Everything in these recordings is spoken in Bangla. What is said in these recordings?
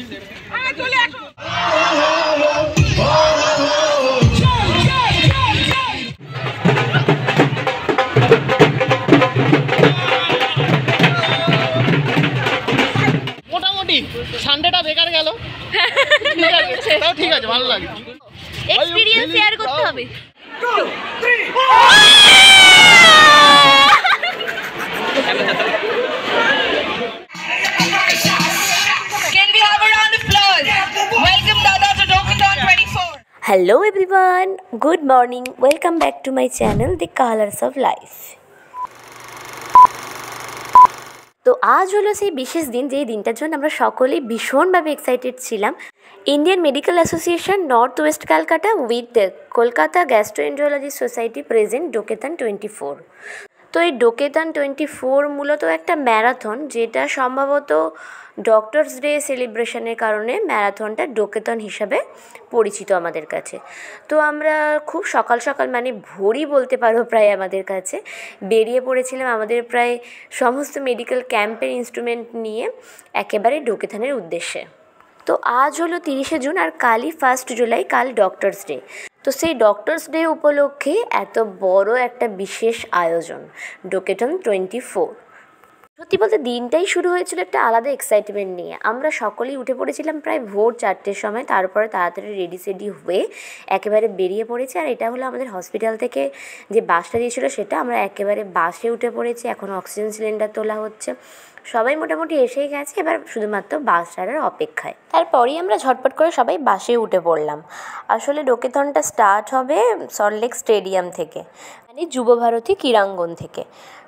মোটামুটি সানডেটা বেকার গেল, ঠিক আছে, ভালো লাগে। এক্সপেরিয়েন্স শেয়ার করতে হবে। Hello everyone, good morning, welcome back to my channel The Colors of Life. তো আজ হলো সেই বিশেষ দিন, যেই দিনটার জন্য আমরা সকলেই ভীষণভাবে এক্সাইটেড ছিলাম। Indian medical association north west Calcutta with Kolkata gastroenterology society present docathon 24। তো এই ডোকেথান 24 মূলত একটা ম্যারাথন, যেটা সম্ভবত ডক্টরস ডে সেলিব্রেশনের কারণে ম্যারাথনটা ডোকেথন হিসাবে পরিচিত আমাদের কাছে। তো আমরা খুব সকাল সকাল, মানে ভোরই বলতে পারো প্রায়, আমাদের কাছে বেরিয়ে পড়েছিলাম আমাদের প্রায় সমস্ত মেডিকেল ক্যাম্পের ইনস্ট্রুমেন্ট নিয়ে একেবারে ডোকেথানের উদ্দেশ্যে। তো আজ হলো 30শে জুন আর কালই 1 জুলাই, কাল ডক্টরস ডে। তো সেই ডক্টরস ডে উপলক্ষে এত বড় একটা বিশেষ আয়োজন ডোকেথন 24। সত্যি বলতে দিনটাই শুরু হয়েছিল একটা আলাদা এক্সাইটমেন্ট নিয়ে। আমরা সকলেই উঠে পড়েছিলাম প্রায় ভোর 4টের সময়, তারপরে তাড়াতাড়ি রেডি সেডি হয়ে একেবারে বেরিয়ে পড়েছি। আর এটা হলো আমাদের হসপিটাল থেকে যে বাসটা দিয়েছিলো সেটা, আমরা একেবারে বাসে উঠে পড়েছি। এখন অক্সিজেন সিলিন্ডার তোলা হচ্ছে, সবাই মোটামুটি এসেই গেছে, এবার শুধুমাত্র বাস ছাড়ার অপেক্ষায়। তারপরেই আমরা ঝটপট করে সবাই বাসে উঠে পড়লাম। আসলে ডোকেথনটা স্টার্ট হবে সল্টলেক স্টেডিয়াম থেকে, মানে যুবভারতী ক্রীড়াঙ্গন থেকে।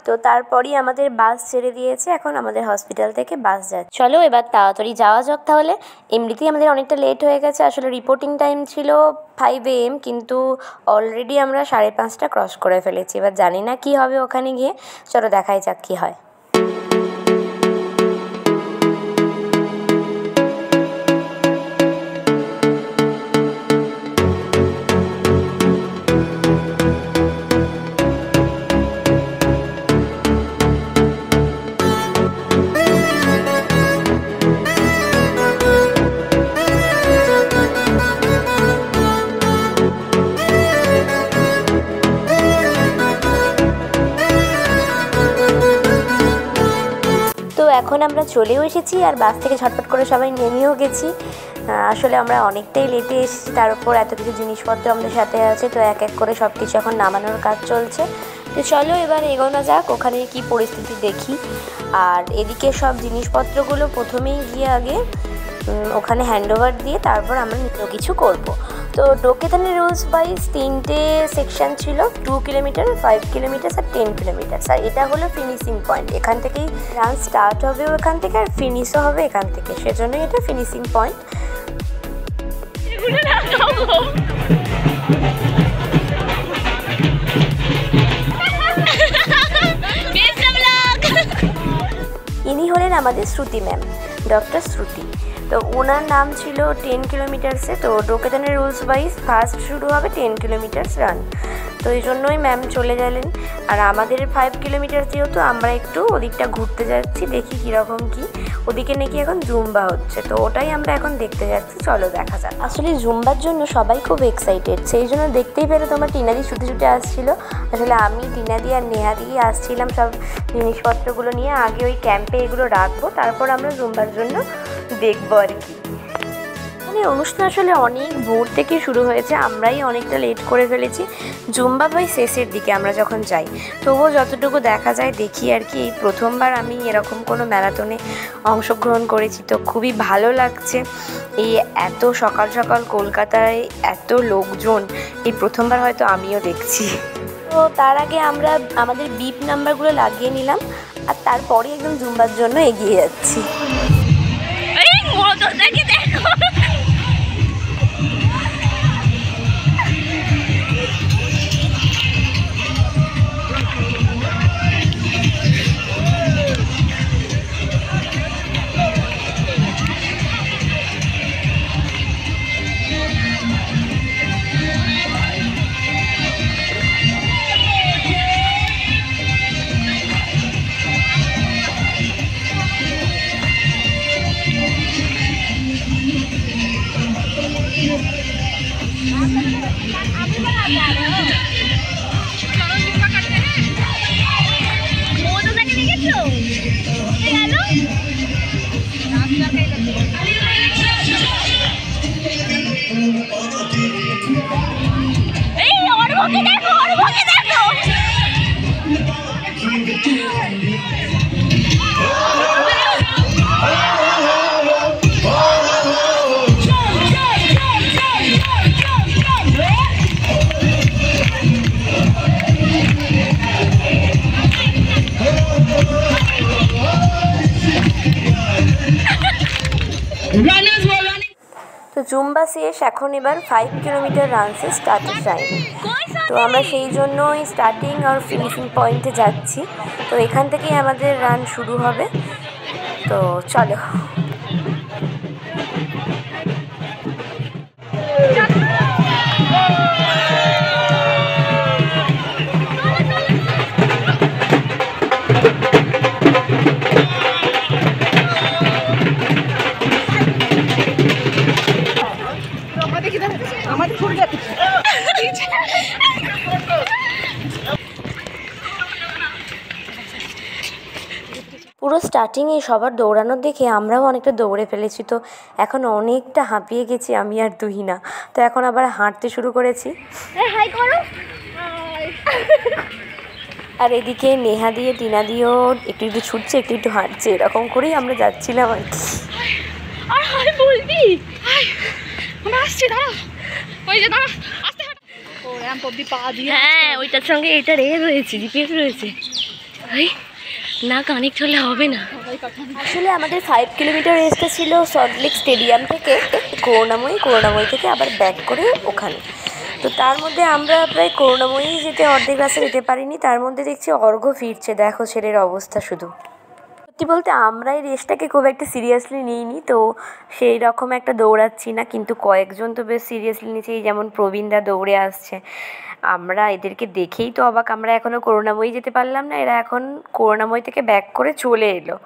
তো তারপরই আমাদের বাস ছেড়ে দিয়েছে, এখন আমাদের হসপিটাল থেকে বাস যাচ্ছে। চলো এবার তাড়াতাড়ি যাওয়া যাক তাহলে। এমনিতেই আমাদের অনেকটা লেট হয়ে গেছে, আসলে রিপোর্টিং টাইম ছিল 5 AM, কিন্তু অলরেডি আমরা 5:30টা ক্রস করে ফেলেছি। এবার জানি না কি হবে ওখানে গিয়ে, চলো দেখাই যাক কী হয়। এখন আমরা চলেও এসেছি আর বাস থেকে ঝটপট করে সবাই নেমেও গেছি। আসলে আমরা অনেকটাই লেটে এসেছি, তার উপর এত কিছু জিনিসপত্র আমাদের সাথে আছে, তো এক এক করে সব কিছু এখন নামানোর কাজ চলছে। তো চলো এবার এগোনো যাক, ওখানে কি পরিস্থিতি দেখি। আর এদিকে সব জিনিসপত্রগুলো প্রথমেই গিয়ে আগে ওখানে হ্যান্ডওভার দিয়ে তারপর আমরা নিত্য কিছু করব। তো ডোকেথানের রুলস ওয়াইজ 3টে সেকশন ছিল, 2 কিলোমিটার, 5 কিলোমিটার আর 10 কিলোমিটার। আর এটা হলো ফিনিশিং পয়েন্ট, এখান থেকেই রান স্টার্ট হবে এখান থেকে, আর ফিনিশও হবে এখান থেকে, সেজন্যই এটা ফিনিশিং পয়েন্ট। ইনি হলেন আমাদের শ্রুতি ম্যাম, ডক্টর শ্রুতি। তো ওনার নাম ছিল 10 কিলোমিটার্সে। তো ডোকেথানের রুলস ওয়াইজ ফার্স্ট শুরু হবে 10 কিলোমিটার্স রান, তো এই জন্যই ম্যাম চলে গেলেন। আর আমাদের 5 কিলোমিটার যেহেতু, আমরা একটু ওদিকটা ঘুরতে যাচ্ছি, দেখি কীরকম কী। ওদিকে নাকি এখন জুম্বা হচ্ছে, তো ওটাই আমরা এখন দেখতে যাচ্ছি, চলো দেখা যাক। আসলে জুম্বার জন্য সবাই খুব এক্সাইটেড, সেই জন্য দেখতেই পেলে তোমার টিনাদি ছুটে ছুটে আসছিলো। আসলে আমি, টিনাদি আর নেহাদি আসছিলাম সব জিনিসপত্রগুলো নিয়ে। আগে ওই ক্যাম্পে এগুলো রাখবো, তারপর আমরা জুম্বার জন্য দেখবো আর কি। মানে অনুষ্ঠান আসলে অনেক ভোর থেকে শুরু হয়েছে, আমরাই অনেকটা লেট করে ফেলেছি। জুম্বা ভাই শেষের দিকে আমরা যখন যাই, তবুও যতটুকু দেখা যায় দেখি আর কি। এই প্রথমবার আমি এরকম কোনো ম্যারাথনে অংশগ্রহণ করেছি, তো খুবই ভালো লাগছে। এই এত সকাল সকাল কলকাতায় এত লোকজন, এই প্রথমবার হয়তো আমিও দেখছি। তো তার আগে আমরা আমাদের বিপ নাম্বারগুলো লাগিয়ে নিলাম, আর তারপরে একদম জুম্বার জন্য এগিয়ে যাচ্ছি। তো জুম্বা শেষ, এখন এবার 5 কিলোমিটার রানসে স্টার্টের টাইম। তো আমরা সেই জন্যই স্টার্টিং আর ফিনিশিং পয়েন্টে যাচ্ছি। তো এখান থেকেই আমাদের রান শুরু হবে। তো চলো। পুরো স্টার্টিংয়ে সবার দৌড়ানোর দেখে আমরাও অনেকটা দৌড়ে ফেলেছি। তো এখন অনেকটা হাঁপিয়ে গেছি আমি আর তুহিনা। তো এখন আবার হাঁটতে শুরু করেছি। হাই করো। আর এদিকে নেহা দিয়ে টিনা দিয়েও একটু একটু ছুটছে, একটু একটু হাঁটছে, এরকম করেই আমরা যাচ্ছিলাম আর কি। আর হাই বলবি, আমরা আসছি, দাঁড়া, ওই যে দাঁড়া, আস্তে হাঁটা। ও র্যাম্প অবধি পা দিয়ে, হ্যাঁ ওইটার সঙ্গে এটা রয়েছে, জিপিএস রয়েছে। না কানেক্ট হলে হবে না। আসলে আমাদের 5 কিলোমিটার রেসটা ছিল সল্টলেক স্টেডিয়াম থেকে করুণাময়ী থেকে আবার ব্যাক করে ওখানে। তো তার মধ্যে আমরা প্রায় করুণাময়ী যেতে অর্ধেক রাস্তা যেতে পারিনি। তার মধ্যে দেখছি অর্ঘ্য ফিরছে, দেখো ছেলের অবস্থা। শুধু সত্যি বলতে আমরা এই রেসটাকে খুব একটা সিরিয়াসলি নিইনি, তো সেই রকম একটা দৌড়াচ্ছি না, কিন্তু কয়েকজন তো বেশ সিরিয়াসলি নিচ্ছে। যেমন প্রবীণদা দৌড়ে আসছে, আমরা এদেরকে দেখেই তো অবাক। আমরা এখনও করুণাময়ী যেতে পারলাম না, এরা এখন করুণাময়ী থেকে ব্যাক করে চলে এলো।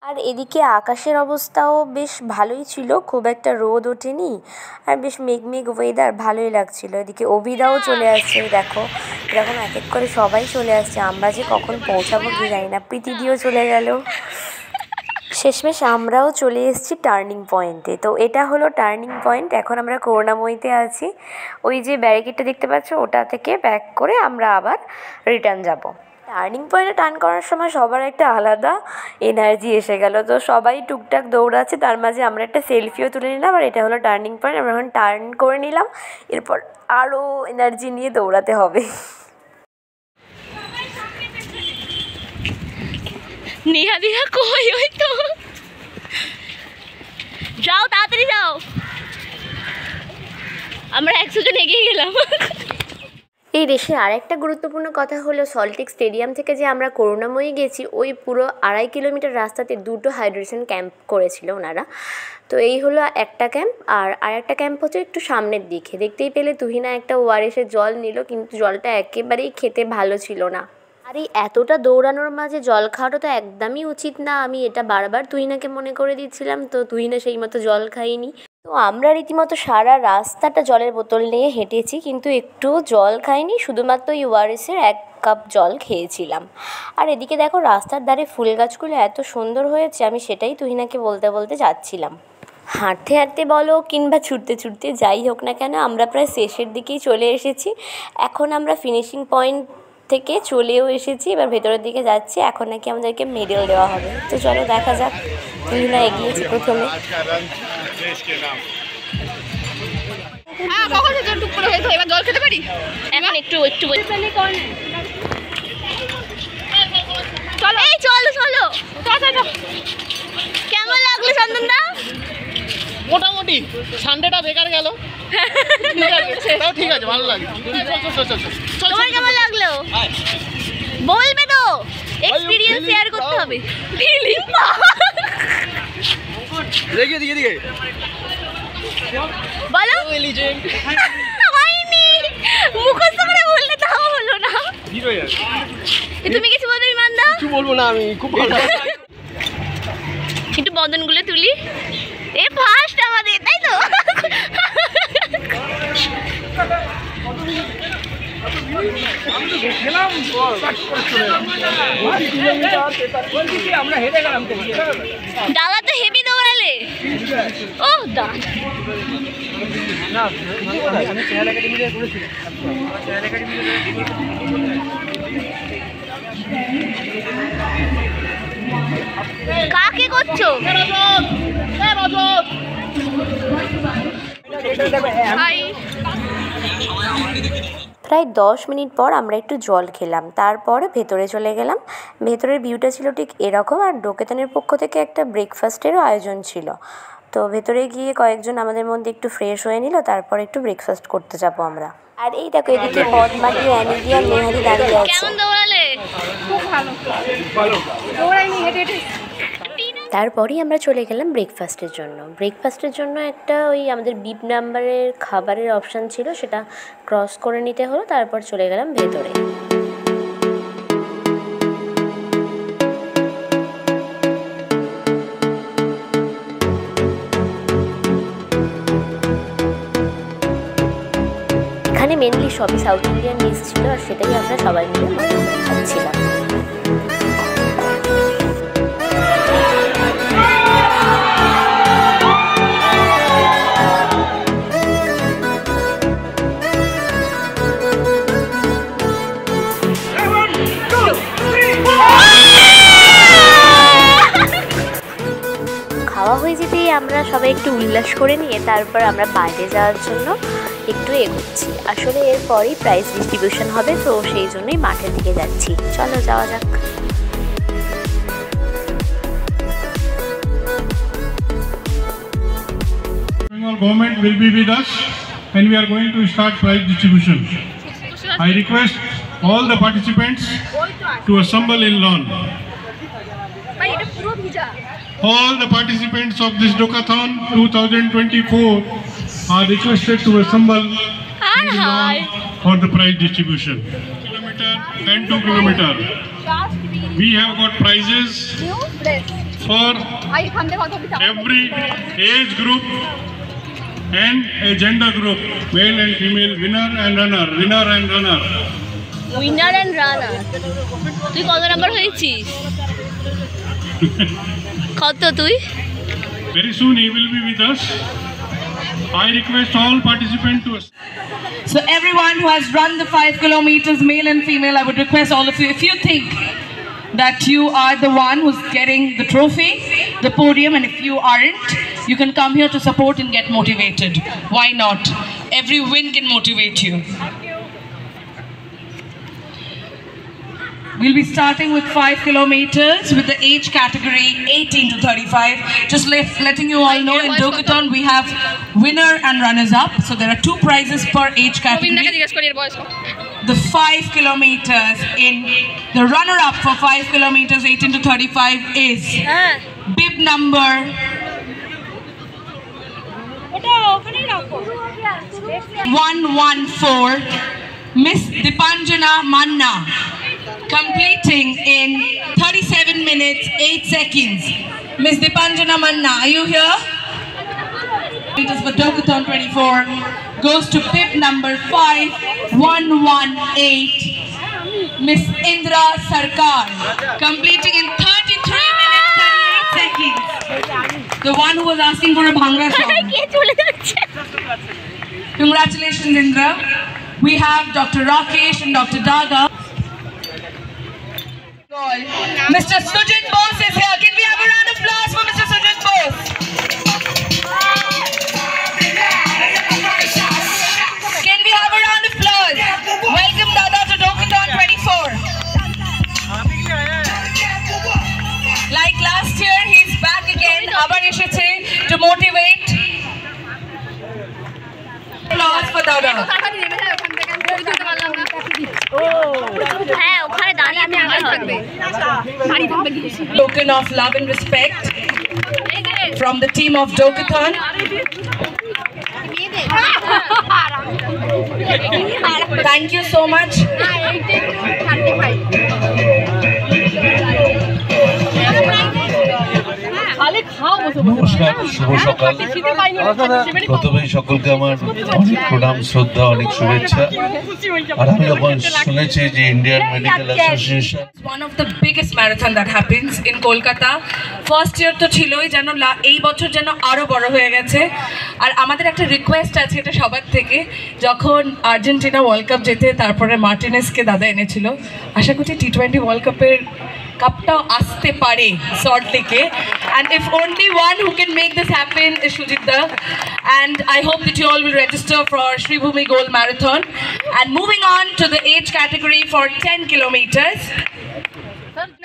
আর এদিকে আকাশের অবস্থাও বেশ ভালোই ছিল, খুব একটা রোদ ওঠেনি, আর বেশ মেঘ ওয়েদার, ভালোই লাগছিল। এদিকে অভিদাও চলে আসছে, দেখো এরকম এক এক করে সবাই চলে আসছে। আমরা যে কখন পৌঁছাবো কি জানি না। প্রীতিদিও চলে গেল। শেষমেশ আমরাও চলে এসেছি টার্নিং পয়েন্টে। তো এটা হলো টার্নিং পয়েন্ট। এখন আমরা করুণাময়ীতে আছি। ওই যে ব্যারিকেডটা দেখতে পাচ্ছ, ওটা থেকে ব্যাক করে আমরা আবার রিটার্ন যাব। টার্নিং পয়েন্টে টার্ন করার সময় সবার একটা আলাদা এনার্জি এসে গেল। তো সবাই টুকটাক দৌড়াচ্ছে, তার মাঝে আমরা একটা সেলফিও তুলে নিলাম। আর এটা হলো টার্নিং পয়েন্ট, আমরা এখন টার্ন করে নিলাম। এরপর আরও এনার্জি নিয়ে দৌড়াতে হবে। নেহা দিয়া কই, ওই তো যাও, তাড়াতাড়ি যাও। আমরা 100 জন এগিয়ে গেলাম। এই রেসে আরেকটা গুরুত্বপূর্ণ কথা হলো, সল্টলেক স্টেডিয়াম থেকে যে আমরা করুণাময়ী গেছি, ওই পুরো 2.5 কিলোমিটার রাস্তাতে 2টো হাইড্রেশন ক্যাম্প করেছিল ওনারা। তো এই হলো একটা ক্যাম্প, আর আরেকটা ক্যাম্প হচ্ছে একটু সামনের দিকে। দেখতেই পেলে তুহিনা একটা ওআরএসের জল নিল, কিন্তু জলটা একেবারেই খেতে ভালো ছিল না। আর এই এতটা দৌড়ানোর মাঝে জল খাওয়াটা তো একদমই উচিত না, আমি এটা বারবার তুহিনাকে মনে করে দিচ্ছিলাম। তো তুহিনা সেই মতো জল খাইনি। তো আমরা রীতিমতো সারা রাস্তাটা জলের বোতল নিয়ে হেঁটেছি, কিন্তু একটু জল খাইনি, শুধুমাত্র ওই ওআরএসের 1 কাপ জল খেয়েছিলাম। আর এদিকে দেখো রাস্তার ধারে ফুল গাছগুলো এত সুন্দর হয়েছে, আমি সেটাই তুহিনাকে বলতে বলতে যাচ্ছিলাম। হাঁটতে হাঁটতে বলো কিংবা ছুটতে ছুটতে, যাই হোক না কেন, আমরা প্রায় শেষের দিকেই চলে এসেছি। এখন আমরা ফিনিশিং পয়েন্ট থেকে চলেও এসেছি, এবার ভেতরের দিকে যাচ্ছি। এখন নাকি আমাদেরকে মেডেল দেওয়া হবে। তো চলো দেখা যাক। তুহিনা এগিয়েছি প্রথমে। এবার জল খেতে পারি, এখন একটু চলো, এই চলো চলো। কেমন লাগলো চন্দনদা? মোটামুটি সানডেটা বেকার গেল, ঠিক আছে, ভালো লাগে। তোমার কেমন লাগলো বলবে তো, এক্সপেরিয়েন্স শেয়ার করতে হবে। ফিলিং দিকে বলো। হয়নি, মুখস্থ করে বললে তাও হলো না। তুমি কিছু বলবে ইমানদা? কিছু বলবো না, আমি খুব ভালো। একটু বদনগুলো তুলি। এ ফার্স্ট আমাদের, তাই তো? দাদা তো হেভি দৌড়ালে। ও দা কাকে করছো? প্রায় 10 মিনিট পর আমরা একটু জল খেলাম, তারপরে ভেতরে চলে গেলাম। ভেতরের ভিউটা ছিল ঠিক এরকম, আর ডোকেতানের পক্ষ থেকে একটা ব্রেকফাস্টেরও আয়োজন ছিল। তো ভেতরে গিয়ে কয়েকজন আমাদের মধ্যে একটু ফ্রেশ হয়ে নিল, তারপর একটু ব্রেকফাস্ট করতে যাবো আমরা। আর এই দেখো এদিকে পদ্মাটি, অ্যানিদি আর নেহারি দাঁড়িয়ে আছে। কেমন দৌড়ালে? খুব ভালো দৌড়াইনি, হেঁটে হেঁটে। তারপরেই আমরা চলে গেলাম ব্রেকফাস্টের জন্য। ব্রেকফাস্টের জন্য একটা ওই আমাদের বিপ নাম্বারের খাবারের অপশান ছিল, সেটা ক্রস করে নিতে হলো। তারপর চলে গেলাম ভেতরে। এখানে মেনলি সবই সাউথ ইন্ডিয়ান ডিশ ছিল, আর সেটাই আমরা সবাই মিলে মজা করে খাচ্ছিলাম। খাওয়া হয়ে যেতেই আমরা সবাই একটু উল্লাস করে নিয়ে তারপর আমরা বাইরে যাওয়ার জন্য একটু এগোচ্ছি। আসলে এরপরই প্রাইজ ডিস্ট্রিবিউশন হবে, তো সেই জন্যই মাঠের দিকে যাচ্ছি। চলো যাওয়া যাক। Bengal government will be with us and we are going to start prize distribution. I request all the participants to assemble in lawn. All the participants of this Dokathon 2024 are requested to assemble in lawn for the prize distribution. 1 kilometer and 2 kilometer. We have got prizes for every age group and a gender group, male and female, winner and runner. Winner and runner. তুই কত নাম্বার হয়েছিস? কত তুই? Very soon he will be with us. I request all participants to. So everyone who has run the 5 kilometers, male and female, I would request all of you, if you think that you are the one who's getting the trophy, the podium, and if you aren't, you can come here to support and get motivated. Why not? Every win can motivate you. We'll be starting with 5 kilometers with the age category 18 to 35. Just letting you all know, in Dokathon we have winner and runners up. So there are 2 prizes per age category. The 5 kilometers in the runner up for 5 kilometers 18 to 35 is bib number 114, Miss Dipanjana Manna, completing in 37 minutes 8 seconds. Miss Dipanjana Manna, are you here? It is for Dokathon 24. Goes to bib number 5118, Miss Indra Sarkar, completing in 33 minutes 38 seconds. The one who was asking for a Bhangra song. Congratulations, Indra. We have Dr. Rakesh and Dr. Daga. Mr. Sujit Bose is here. Can we have a round of applause for Mr. Sujit Bose? Can we have a round of applause? Welcome Dada to Dokathon 24. Like last year, he's back again. Abar esheche to motivate. Applause for Dada. Token of love and respect from the team of Dokathon. Thank you so much. নমস্কার, শুভ সকাল। প্রথমেই সকলকে আমার অনেক প্রণাম, শ্রদ্ধা, অনেক শুভেচ্ছা। আর আমি যখন শুনেছি যে Indian medical association One of the biggest marathon that happens in Kolkata. First year তো ছিলই, যেন এই বছর যেন আরো বড় হয়ে গেছে। আর আমাদের একটা রিকোয়েস্ট আছে এটা সবার থেকে, যখন আর্জেন্টিনা ওয়ার্ল্ড কাপ জেতে তারপরে মার্টিনেসকে দাদা এনেছিল, আশা করছি T20 ওয়ার্ল্ড কাপের কাপটাও আসতে পারে সল্ট লেকে, and if only one who can make this happen is Shujit da, and I hope that you all will register for Sri Bhumi Gold Marathon. And moving on to the age category for 10 kilometers,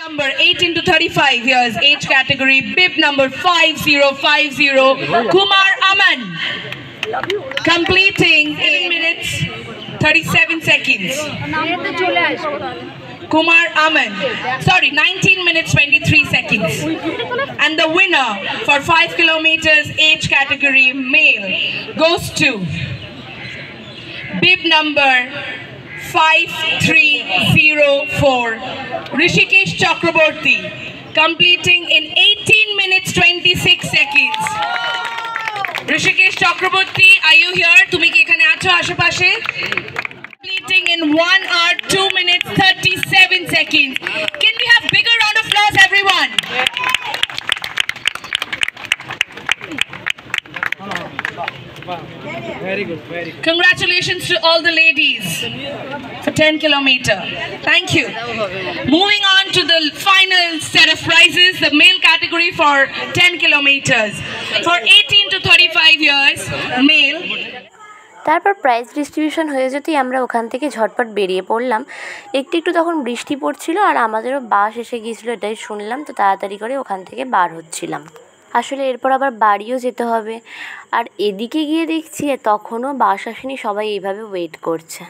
number 18 to 35 years age category, bib number 5050, Kumar Aman, completing 8 minutes 37 seconds. Kumar Aman, sorry, 19 minutes 23 seconds. And the winner for 5 kilometers age category male goes to bib number 5304, Rishikesh Chakraborty, completing in 18 minutes 26 seconds. Rishikesh Chakraborty, are you here? Tumi ki ekhane acho ashe pashe? Completing in 1 hour 2 minutes 37 seconds. Can we have bigger round of applause, everyone? Very good, very good. Congratulations to all the ladies for 10 kilometer. Thank you. Moving on to the final set of prizes, the male category for 10 kilometers. For 18 to 35 years, male. তারপর প্রাইজ ডিস্ট্রিবিউশন হয়ে যেতেই আমরা ওখান থেকে ঝটপট বেরিয়ে পড়লাম। একটু একটু তখন বৃষ্টি পড়ছিল আর আমাদেরও বাস এসে গিয়েছিলো, এটাই শুনলাম, তো তাড়াতাড়ি করে ওখান থেকে বার হচ্ছিলাম। আসলে এরপর আবার বাড়িও যেতে হবে। আর এদিকে গিয়ে দেখছি তখনও বাস আসেনি, সবাই এইভাবে ওয়েট করছে।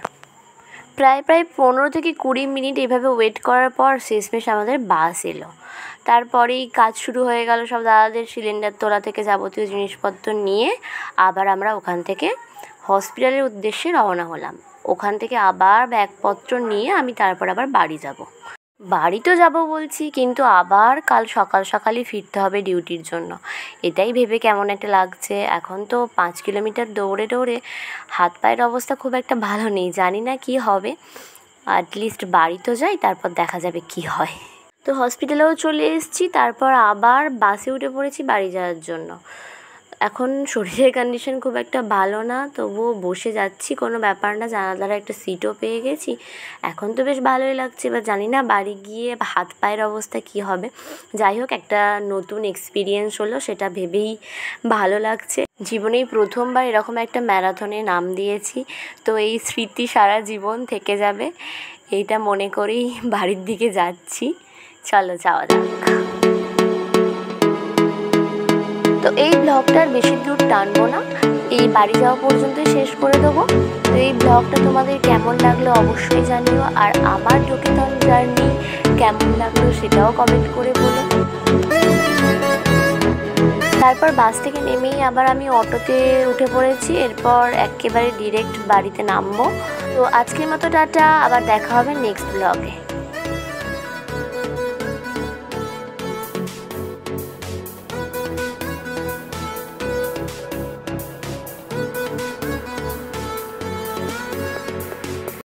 প্রায় 15 থেকে 20 মিনিট এইভাবে ওয়েট করার পর শেষমেশ আমাদের বাস এলো। তারপরেই কাজ শুরু হয়ে গেল, সব দাদাদের সিলিন্ডার তোলা থেকে যাবতীয় জিনিসপত্র নিয়ে আবার আমরা ওখান থেকে হসপিটালের উদ্দেশ্যে রওনা হলাম। ওখান থেকে আবার ব্যাগপত্র নিয়ে আমি তারপর আবার বাড়ি যাব। বাড়ি তো যাব বলছি, কিন্তু আবার কাল সকাল সকালই ফিরতে হবে ডিউটির জন্য। এটাই ভেবে কেমন একটা লাগছে। এখন তো 5 কিলোমিটার দৌড়ে দৌড়ে হাত পায়ের অবস্থা খুব একটা ভালো নেই, জানি না কি হবে। অ্যাটলিস্ট বাড়ি তো যাই, তারপর দেখা যাবে কি হয়। তো হসপিটালেও চলে এসেছি, তারপর আবার বাসে উঠে পড়েছি বাড়ি যাওয়ার জন্য। এখন শরীরের কন্ডিশন খুব একটা ভালো না, তবুও বসে যাচ্ছি, কোনো ব্যাপার না, জানালার একটা সিটও পেয়ে গেছি। এখন তো বেশ ভালোই লাগছে, এবার জানি না বাড়ি গিয়ে হাত পায়ের অবস্থা কি হবে। যাই হোক, একটা নতুন এক্সপিরিয়েন্স হলো, সেটা ভেবেই ভালো লাগছে। জীবনেই প্রথমবার এরকম একটা ম্যারাথনে নাম দিয়েছি, তো এই স্মৃতি সারা জীবন থেকে যাবে, এইটা মনে করেই বাড়ির দিকে যাচ্ছি। চলো যাওয়া যাক। তো এই ব্লগটার বেশি দূর টানবো না, এই বাড়ি যাওয়া পর্যন্তই শেষ করে দেবো। তো এই ব্লগটা তোমাদের কেমন লাগলো অবশ্যই জানিও, আর আমার ডোকেথন জার্নি কেমন লাগলো সেটাও কমেন্ট করে বলো। তারপর বাস থেকে নেমেই আবার আমি অটোতে উঠে পড়েছি, এরপর একেবারে ডিরেক্ট বাড়িতে নামবো। তো আজকের মতো টাটা, আবার দেখা হবে নেক্সট ব্লগে।